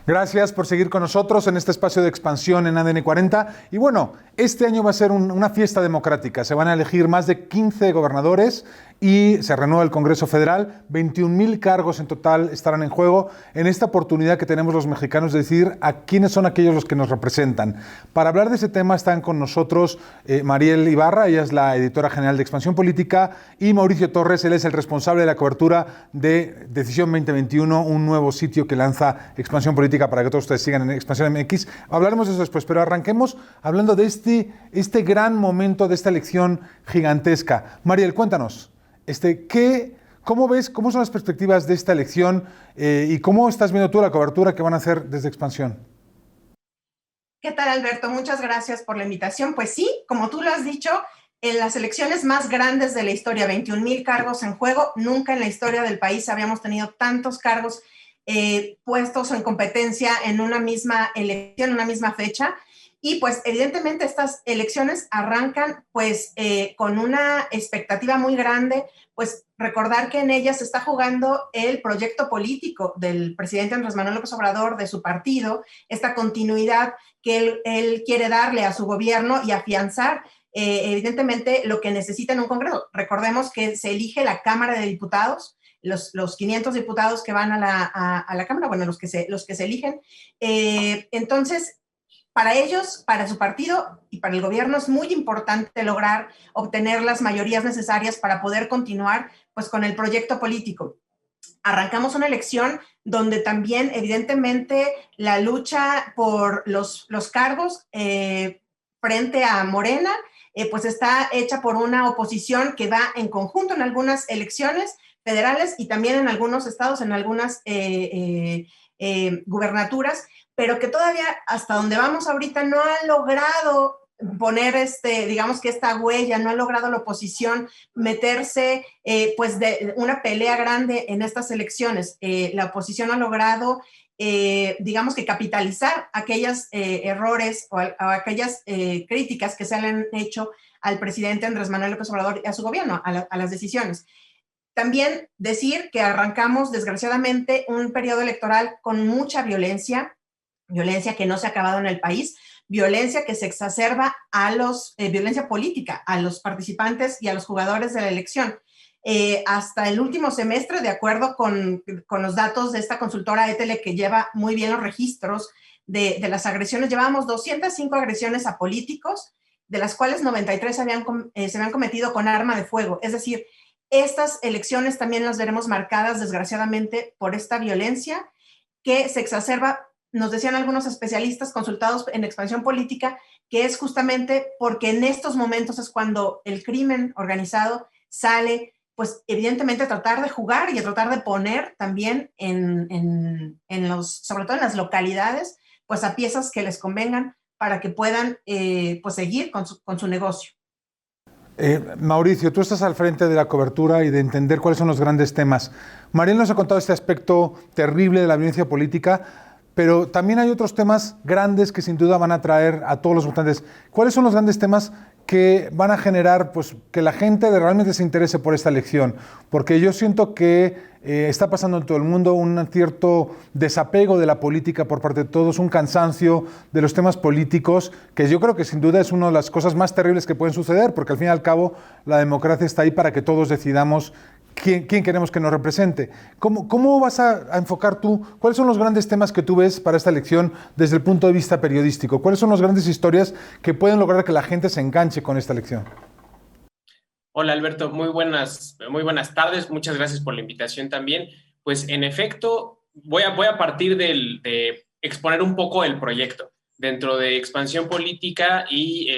Gracias por seguir con nosotros en este espacio de expansión en ADN 40. Y bueno, este año va a ser una fiesta democrática. Se van a elegir más de 15 gobernadores y se renueva el Congreso Federal. 21,000 cargos en total estarán en juego en esta oportunidad que tenemos los mexicanos de decidir a quiénes son aquellos los que nos representan. Para hablar de ese tema están con nosotros Mariel Ibarra, ella es la editora general de Expansión Política, y Mauricio Torres, él es el responsable de la cobertura de Decisión 2021, un nuevo sitio que lanza Expansión Política para que todos ustedes sigan en Expansión MX. Hablaremos de eso después, pero arranquemos hablando de este gran momento de esta elección gigantesca. Mariel, cuéntanos. ¿Cómo ves, cómo son las perspectivas de esta elección y cómo estás viendo tú la cobertura que van a hacer desde Expansión? ¿Qué tal, Alberto? Muchas gracias por la invitación. Pues sí, como tú lo has dicho, en las elecciones más grandes de la historia, 21,000 cargos en juego. Nunca en la historia del país habíamos tenido tantos cargos puestos en competencia en una misma elección, en una misma fecha. Y pues evidentemente estas elecciones arrancan pues con una expectativa muy grande, pues recordar que en ellas se está jugando el proyecto político del presidente Andrés Manuel López Obrador, de su partido, esta continuidad que él quiere darle a su gobierno y afianzar evidentemente lo que necesita en un Congreso. Recordemos que se elige la Cámara de Diputados, los 500 diputados que van a la Cámara, bueno, los que se eligen. Entonces, para ellos, para su partido y para el gobierno es muy importante lograr obtener las mayorías necesarias para poder continuar pues, con el proyecto político. Arrancamos una elección donde también, evidentemente, la lucha por los cargos frente a Morena, pues está hecha por una oposición que va en conjunto en algunas elecciones federales y también en algunos estados, en algunas gubernaturas, pero que todavía hasta donde vamos ahorita no ha logrado poner digamos que esta huella, no ha logrado la oposición meterse pues de una pelea grande en estas elecciones. La oposición ha logrado digamos que capitalizar aquellos errores o aquellas críticas que se le han hecho al presidente Andrés Manuel López Obrador y a su gobierno, a las decisiones. También decir que arrancamos desgraciadamente un periodo electoral con mucha violencia que no se ha acabado en el país, violencia que se exacerba violencia política, a los participantes y a los jugadores de la elección. Hasta el último semestre, de acuerdo con los datos de esta consultora ETL, que lleva muy bien los registros de las agresiones, llevábamos 205 agresiones a políticos, de las cuales 93 se habían cometido con arma de fuego. Es decir, estas elecciones también las veremos marcadas, desgraciadamente, por esta violencia que se exacerba. Nos decían algunos especialistas consultados en Expansión Política que es justamente porque en estos momentos es cuando el crimen organizado sale, pues evidentemente a tratar de jugar y a tratar de poner también sobre todo en las localidades, pues a piezas que les convengan para que puedan pues seguir con su negocio. Mauricio, tú estás al frente de la cobertura y de entender cuáles son los grandes temas. Mariel nos ha contado este aspecto terrible de la violencia política, pero también hay otros temas grandes que sin duda van a atraer a todos los votantes. ¿Cuáles son los grandes temas que van a generar pues, que la gente realmente se interese por esta elección? Porque yo siento que está pasando en todo el mundo un cierto desapego de la política por parte de todos, un cansancio de los temas políticos, que yo creo que sin duda es una de las cosas más terribles que pueden suceder, porque al fin y al cabo la democracia está ahí para que todos decidamos quién queremos que nos represente. ¿Cómo vas a enfocar tú? ¿Cuáles son los grandes temas que tú ves para esta elección desde el punto de vista periodístico? ¿Cuáles son las grandes historias que pueden lograr que la gente se enganche con esta elección? Hola, Alberto, muy buenas tardes. Muchas gracias por la invitación también. Pues en efecto, voy a partir de exponer un poco el proyecto dentro de Expansión Política y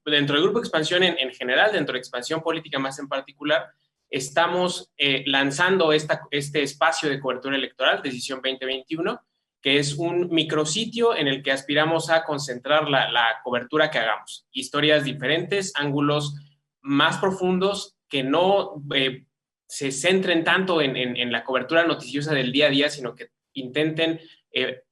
dentro del Grupo Expansión en general, dentro de Expansión Política más en particular. Estamos lanzando este espacio de cobertura electoral, Decisión 2021, que es un micrositio en el que aspiramos a concentrar la cobertura que hagamos. Historias diferentes, ángulos más profundos que no se centren tanto en la cobertura noticiosa del día a día, sino que intenten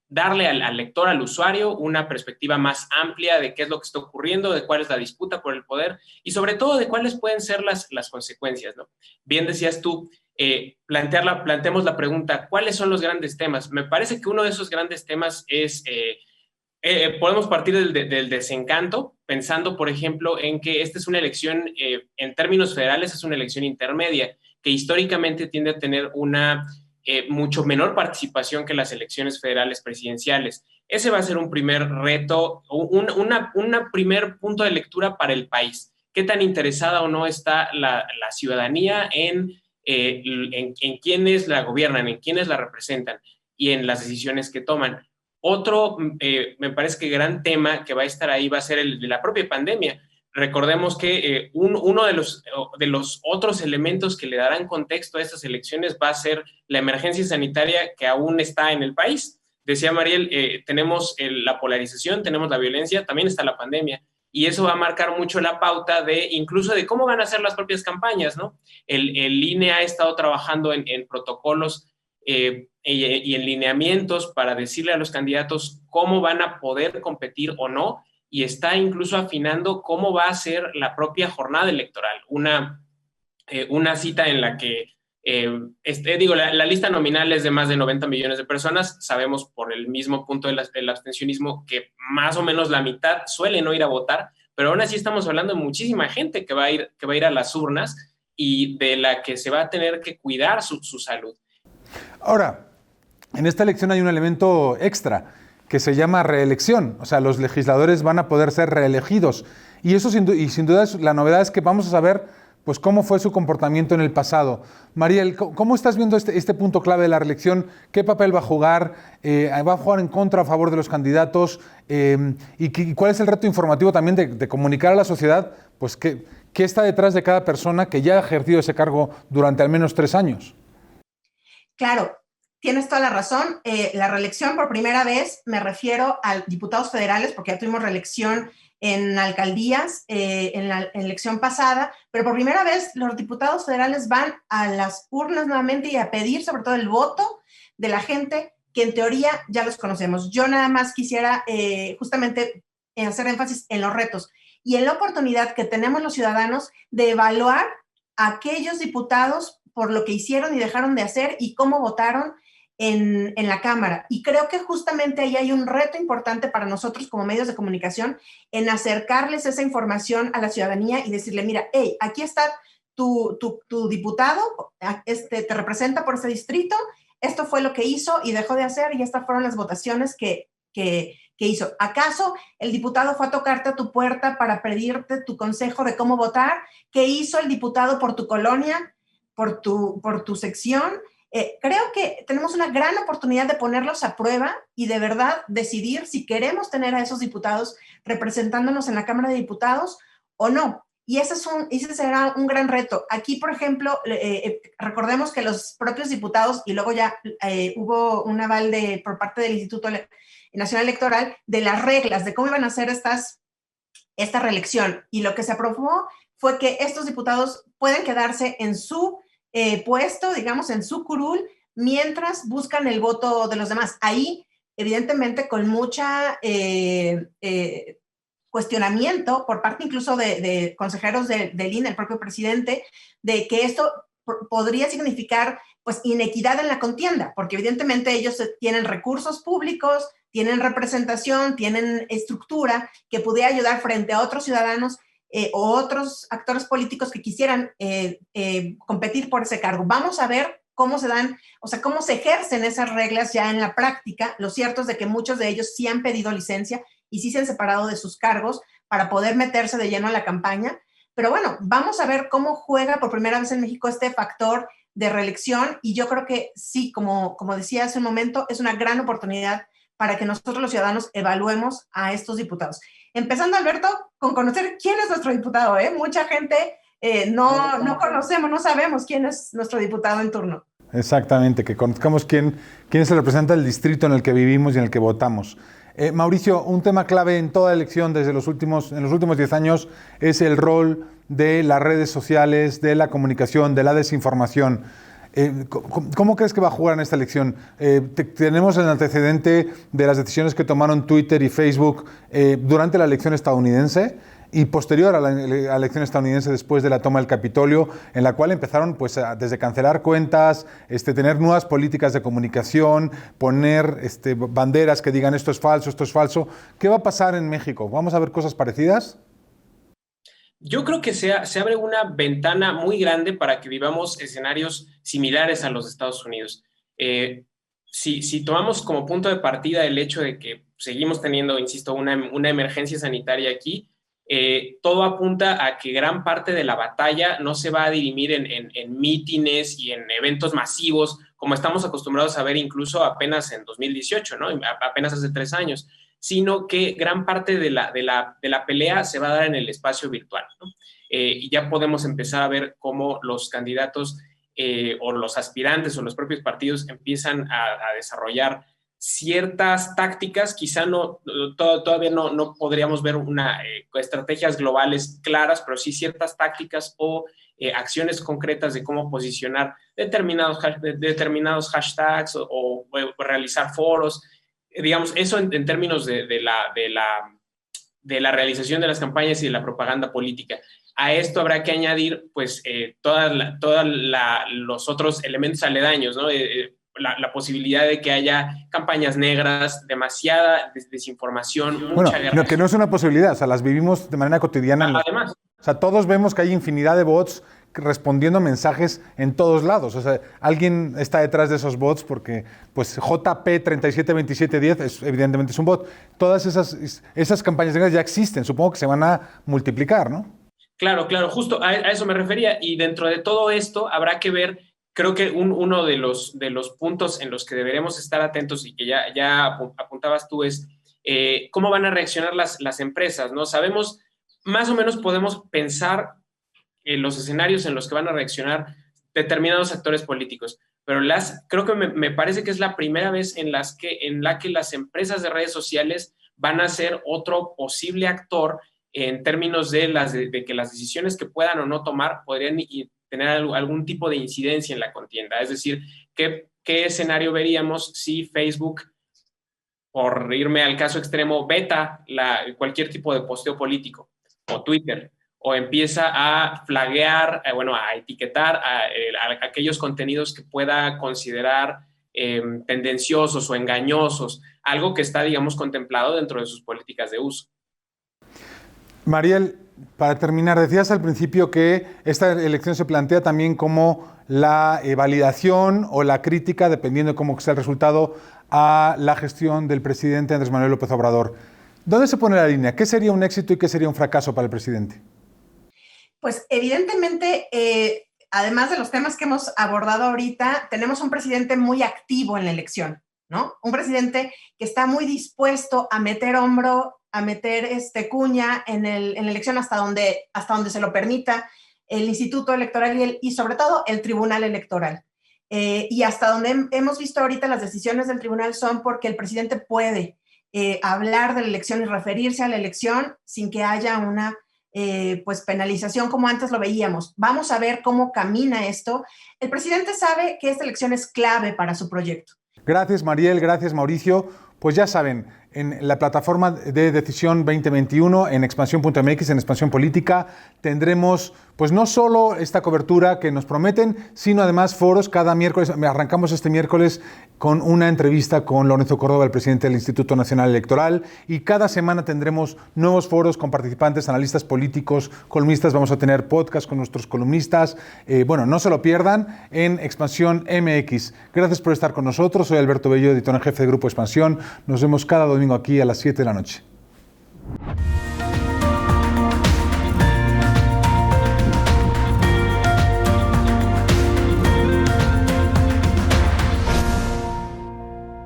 darle al lector, al usuario, una perspectiva más amplia de qué es lo que está ocurriendo, de cuál es la disputa por el poder y sobre todo de cuáles pueden ser las consecuencias, ¿no? Bien decías tú, planteemos la pregunta, ¿cuáles son los grandes temas? Me parece que uno de esos grandes temas es... podemos partir del desencanto, pensando, por ejemplo, en que esta es una elección, en términos federales, es una elección intermedia, que históricamente tiende a tener una mucho menor participación que las elecciones federales presidenciales. Ese va a ser un primer reto, una primer punto de lectura para el país. ¿Qué tan interesada o no está la ciudadanía en quienes la gobiernan, en quienes la representan y en las decisiones que toman? Otro, me parece que gran tema que va a estar ahí va a ser el de la propia pandemia. Recordemos que uno de los otros elementos que le darán contexto a estas elecciones va a ser la emergencia sanitaria que aún está en el país. Decía Mariel, tenemos la polarización, tenemos la violencia, también está la pandemia. Y eso va a marcar mucho la pauta incluso de cómo van a ser las propias campañas, ¿no? El INE ha estado trabajando en protocolos y en lineamientos para decirle a los candidatos cómo van a poder competir o no, y está incluso afinando cómo va a ser la propia jornada electoral. Una cita en la que, la lista nominal es de más de 90 millones de personas. Sabemos por el mismo punto del abstencionismo que más o menos la mitad suele no ir a votar, pero aún así estamos hablando de muchísima gente que va a ir a las urnas y de la que se va a tener que cuidar su salud. Ahora, en esta elección hay un elemento extra que se llama reelección. O sea, los legisladores van a poder ser reelegidos. Y eso sin duda la novedad es que vamos a saber pues, cómo fue su comportamiento en el pasado. Mariel, ¿cómo estás viendo este punto clave de la reelección? ¿Qué papel va a jugar? ¿Va a jugar en contra o a favor de los candidatos? ¿Y cuál es el reto informativo también de comunicar a la sociedad pues, qué está detrás de cada persona que ya ha ejercido ese cargo durante al menos 3 años? Claro, tienes toda la razón. La reelección por primera vez, me refiero a diputados federales, porque ya tuvimos reelección en alcaldías en la elección pasada, pero por primera vez los diputados federales van a las urnas nuevamente y a pedir sobre todo el voto de la gente que en teoría ya los conocemos. Yo nada más quisiera justamente hacer énfasis en los retos y en la oportunidad que tenemos los ciudadanos de evaluar a aquellos diputados por lo que hicieron y dejaron de hacer y cómo votaron en la Cámara. Y creo que justamente ahí hay un reto importante para nosotros como medios de comunicación en acercarles esa información a la ciudadanía y decirle, mira, hey, aquí está tu diputado, te representa por ese distrito, esto fue lo que hizo y dejó de hacer y estas fueron las votaciones que hizo. ¿Acaso el diputado fue a tocarte a tu puerta para pedirte tu consejo de cómo votar? ¿Qué hizo el diputado por tu colonia? Por tu sección? Creo que tenemos una gran oportunidad de ponerlos a prueba y de verdad decidir si queremos tener a esos diputados representándonos en la Cámara de Diputados o no. Y ese será un gran reto. Aquí, por ejemplo, recordemos que los propios diputados, y luego ya hubo un aval por parte del Instituto Nacional Electoral de las reglas, de cómo iban a hacer esta reelección. Y lo que se aprobó fue que estos diputados pueden quedarse en su puesto, digamos, en su curul, mientras buscan el voto de los demás. Ahí, evidentemente, con mucha cuestionamiento por parte incluso de consejeros del INE, el propio presidente, de que esto podría significar pues inequidad en la contienda, porque evidentemente ellos tienen recursos públicos, tienen representación, tienen estructura que pudiera ayudar frente a otros ciudadanos o otros actores políticos que quisieran competir por ese cargo. Vamos a ver cómo se dan, o sea, cómo se ejercen esas reglas ya en la práctica. Lo cierto es de que muchos de ellos sí han pedido licencia y sí se han separado de sus cargos para poder meterse de lleno a la campaña. Pero bueno, vamos a ver cómo juega por primera vez en México este factor de reelección y yo creo que sí, como decía hace un momento, es una gran oportunidad para que nosotros los ciudadanos evaluemos a estos diputados. Empezando, Alberto, con conocer quién es nuestro diputado, ¿eh? Mucha gente no conocemos, no sabemos quién es nuestro diputado en turno. Exactamente, que conozcamos quién es el representante del distrito en el que vivimos y en el que votamos. Mauricio, un tema clave en toda elección en los últimos 10 años es el rol de las redes sociales, de la comunicación, de la desinformación. ¿Cómo crees que va a jugar en esta elección? Tenemos el antecedente de las decisiones que tomaron Twitter y Facebook durante la elección estadounidense. y posterior a la elección estadounidense después de la toma del Capitolio, en la cual empezaron pues, desde cancelar cuentas, tener nuevas políticas de comunicación, poner banderas que digan esto es falso, esto es falso. ¿Qué va a pasar en México? ¿Vamos a ver cosas parecidas? Yo creo que se abre una ventana muy grande para que vivamos escenarios similares a los Estados Unidos. Si tomamos como punto de partida el hecho de que seguimos teniendo, insisto, una emergencia sanitaria aquí, todo apunta a que gran parte de la batalla no se va a dirimir en mítines y en eventos masivos, como estamos acostumbrados a ver incluso apenas en 2018, ¿no? Apenas hace 3 años, sino que gran parte de la pelea se va a dar en el espacio virtual, ¿no? Y ya podemos empezar a ver cómo los candidatos o los aspirantes o los propios partidos empiezan a desarrollar ciertas tácticas, quizá todavía no podríamos ver estrategias globales claras, pero sí ciertas tácticas o acciones concretas de cómo posicionar determinados hashtags o realizar foros. Digamos, eso en términos de la realización de las campañas y de la propaganda política. A esto habrá que añadir, pues, todos los otros elementos aledaños, ¿no? La posibilidad de que haya campañas negras, demasiada desinformación, mucha guerra. Que no es una posibilidad, o sea, las vivimos de manera cotidiana. Además. O sea, todos vemos que hay infinidad de bots respondiendo mensajes en todos lados. O sea, alguien está detrás de esos bots porque, pues, JP372710 evidentemente es un bot. Todas esas campañas negras ya existen, supongo que se van a multiplicar, ¿no? Claro, justo a eso me refería. Y dentro de todo esto habrá que ver. Creo que uno de los puntos en los que deberemos estar atentos y que ya apuntabas tú es cómo van a reaccionar las empresas, ¿no? Sabemos, más o menos podemos pensar en los escenarios en los que van a reaccionar determinados actores políticos, pero creo que me parece que es la primera vez en la que las empresas de redes sociales van a ser otro posible actor en términos de que las decisiones que puedan o no tomar podrían tener algún tipo de incidencia en la contienda. Es decir, ¿qué escenario veríamos si Facebook, por irme al caso extremo, veta cualquier tipo de posteo político, o Twitter, o empieza a flaguear, a etiquetar a aquellos contenidos que pueda considerar tendenciosos o engañosos, algo que está, digamos, contemplado dentro de sus políticas de uso? Mariel, para terminar, decías al principio que esta elección se plantea también como la validación o la crítica, dependiendo de cómo sea el resultado, a la gestión del presidente Andrés Manuel López Obrador. ¿Dónde se pone la línea? ¿Qué sería un éxito y qué sería un fracaso para el presidente? Pues evidentemente, además de los temas que hemos abordado ahorita, tenemos un presidente muy activo en la elección, ¿no? Un presidente que está muy dispuesto a meter hombro, a meter cuña en la elección hasta donde se lo permita el Instituto Electoral y sobre todo el Tribunal Electoral. Y hasta donde hemos visto ahorita las decisiones del tribunal son porque el presidente puede hablar de la elección y referirse a la elección sin que haya una penalización como antes lo veíamos. Vamos a ver cómo camina esto. El presidente sabe que esta elección es clave para su proyecto. Gracias, Mariel. Gracias, Mauricio. Pues ya saben, en la plataforma de Decisión 2021, en expansión.mx, en Expansión Política, tendremos pues no solo esta cobertura que nos prometen, sino además foros cada miércoles. Arrancamos este miércoles con una entrevista con Lorenzo Córdoba, el presidente del Instituto Nacional Electoral, y cada semana tendremos nuevos foros con participantes, analistas políticos, columnistas. Vamos a tener podcast con nuestros columnistas. No se lo pierdan en Expansión MX. Gracias por estar con nosotros. Soy Alberto Bello, editor en jefe de Grupo Expansión. Nos vemos cada domingo aquí a las 7 de la noche.